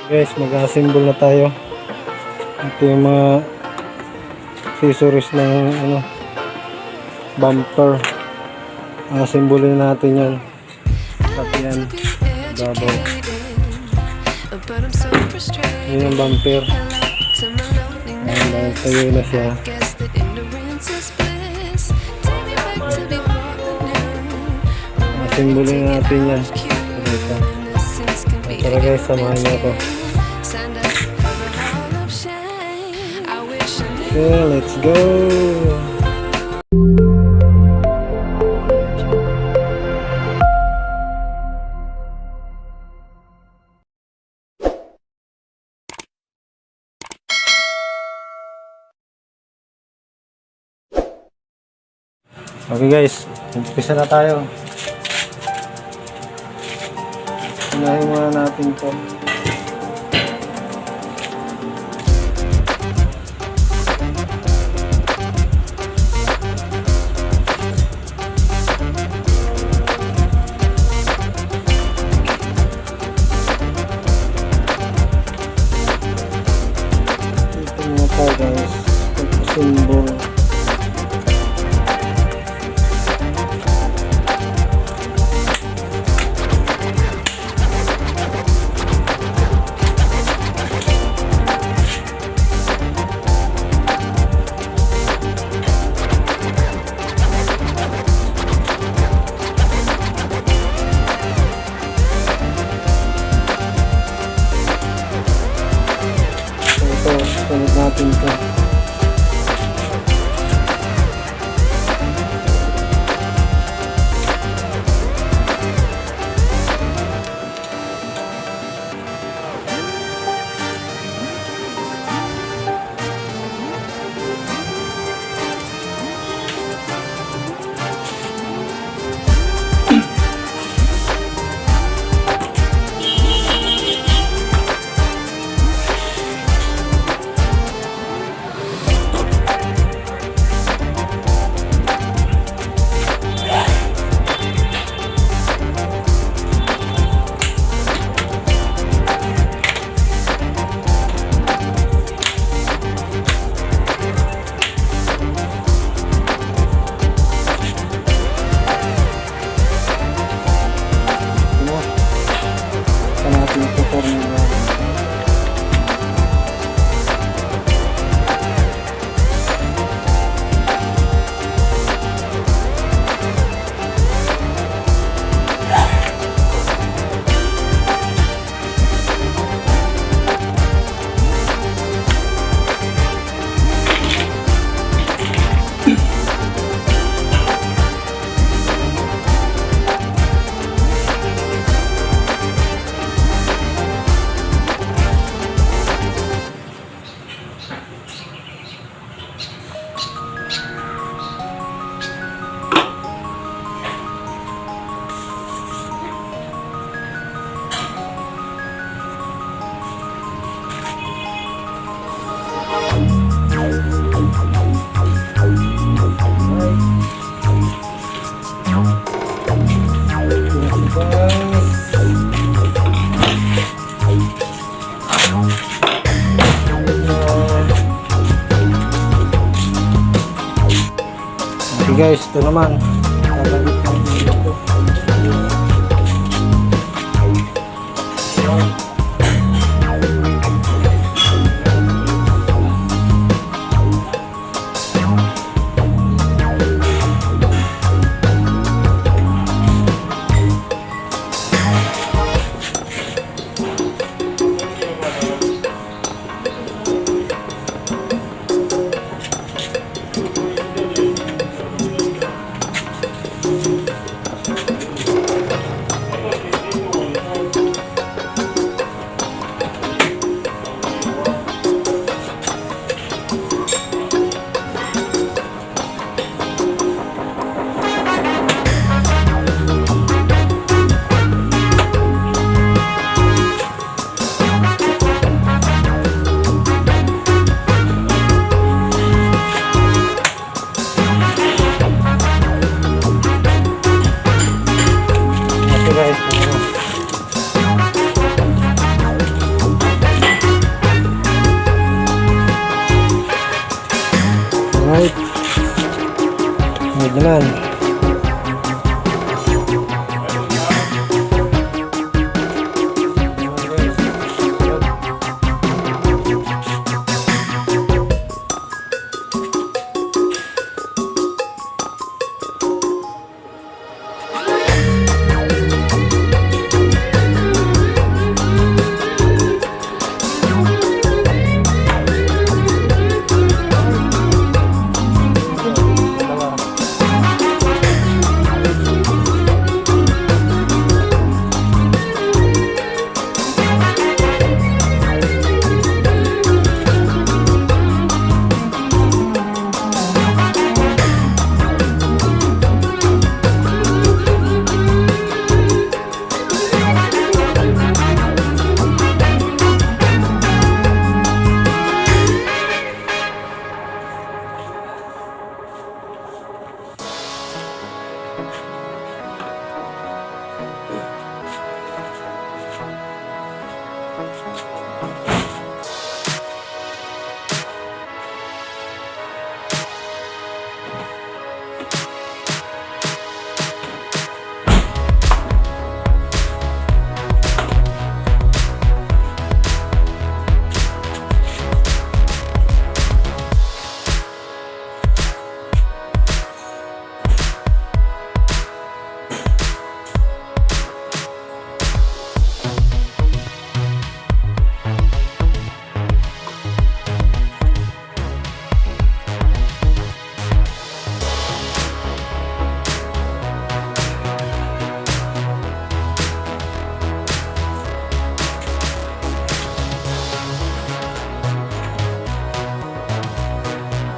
Guys, mag-assemble na tayo. Ito yung mga accessories ng bumper. Assemble natin yan. Pati yan, babaw. Yan yung bumper. Ayan, tayo na siya. Assemble natin yan. Tara guys, samahan niyo ako. Okay, let's go! Okay guys, umpisa na tayo. Unahin muna natin ito. Ito muna tayo guys, pagkasimbol. Sunod natin ito. Okay guys, ito naman. Lalagit lang dito. naman.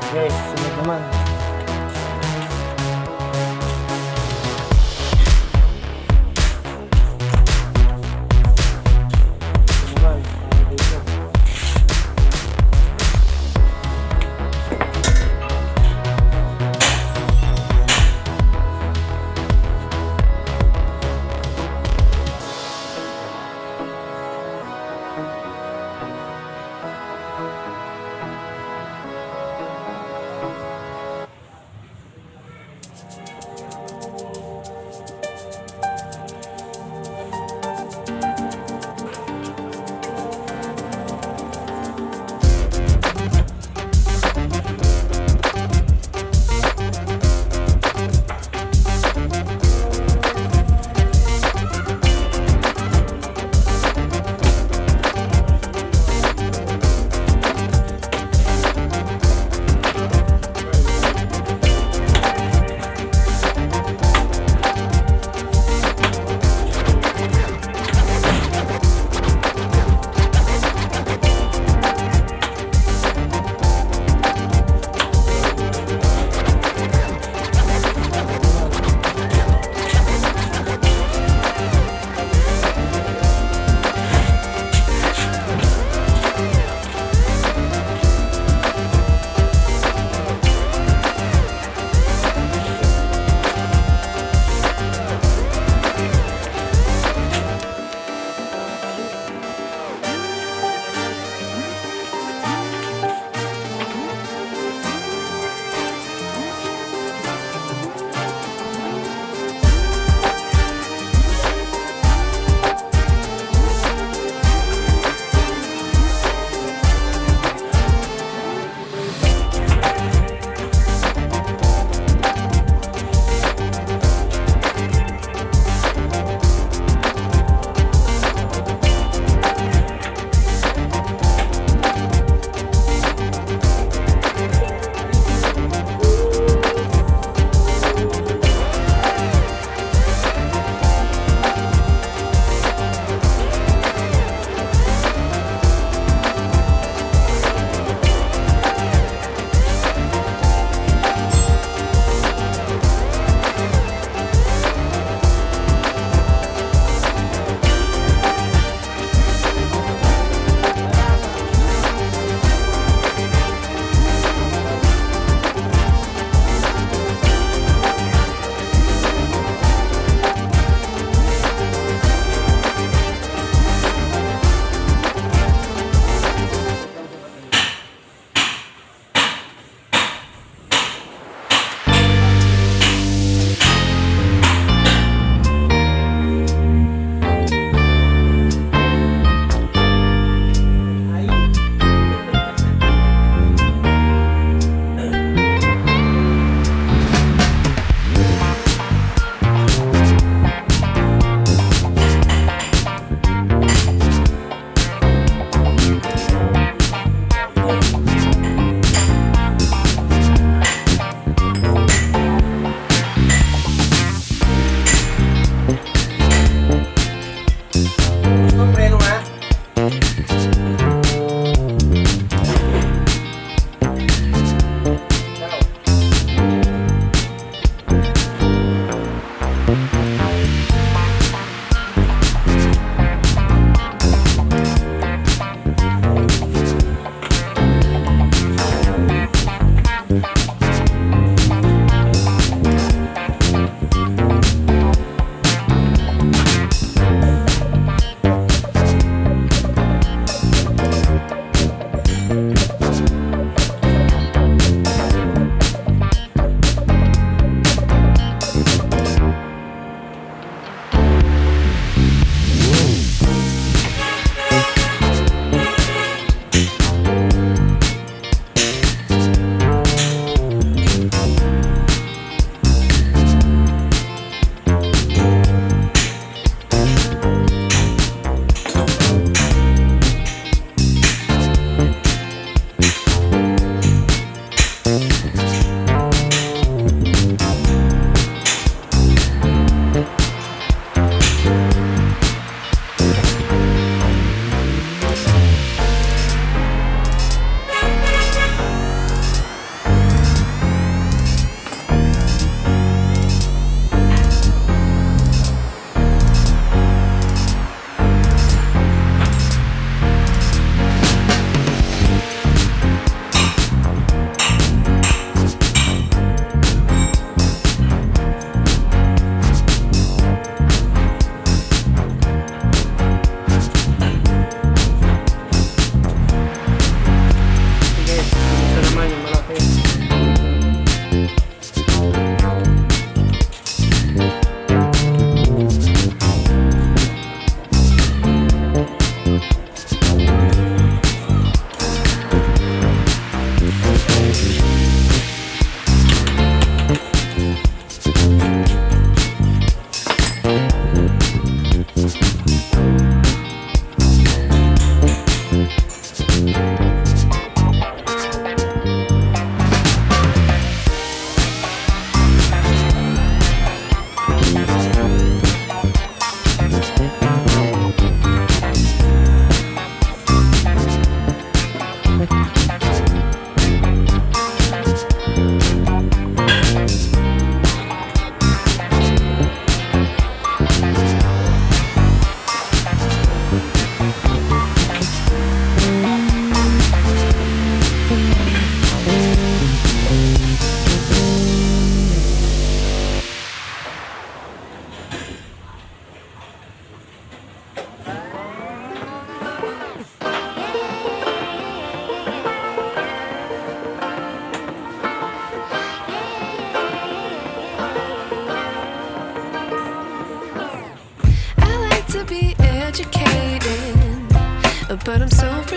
Guys, sunod naman.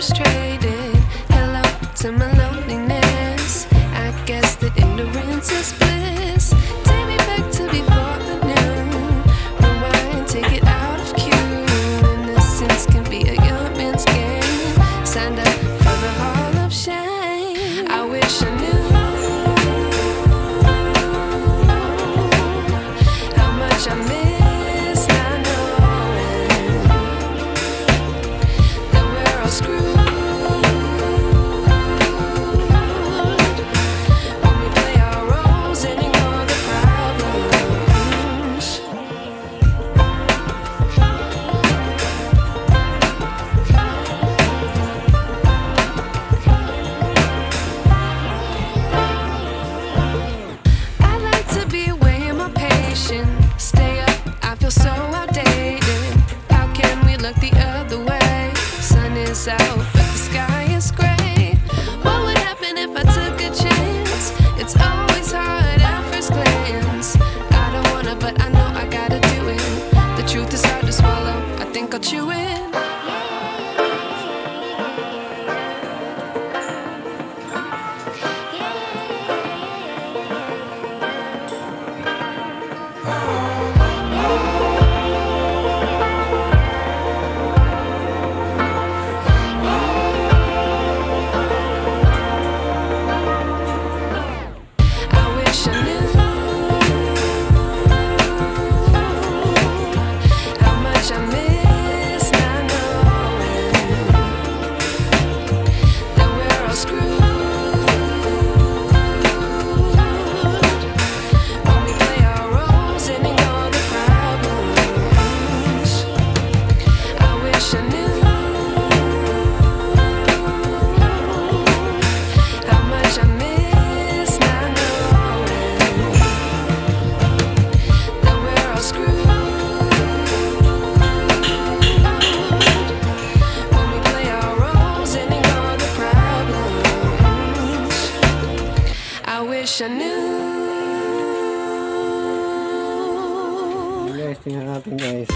frustrated. Hello to my loneliness. I guess that ignorance is bliss. Take me back to before the noon. Rewind, take it out of cue. Innocence can be a young man's game. Signed up for the hall of shame. I wish I knew how much I miss not knowing that we're all screwed when we play our roles and ignore the problems. I like to be away in my patience. Stay up, I feel so outdated. How can we look the other way? Sun is out, but the sky is gray. What would happen if I took a chance? It's always hard at first glance. I don't wanna, but I know I gotta do it. The truth is hard to swallow, I think I'll chew it. I wish I knew how much I miss not knowing that we're all screwed when we play our roles and ignore the problems. I wish I knew how much I miss not knowing that we're all screwed when we play our roles and ignore the problems. I wish I knew. Guys, tingnan natin guys.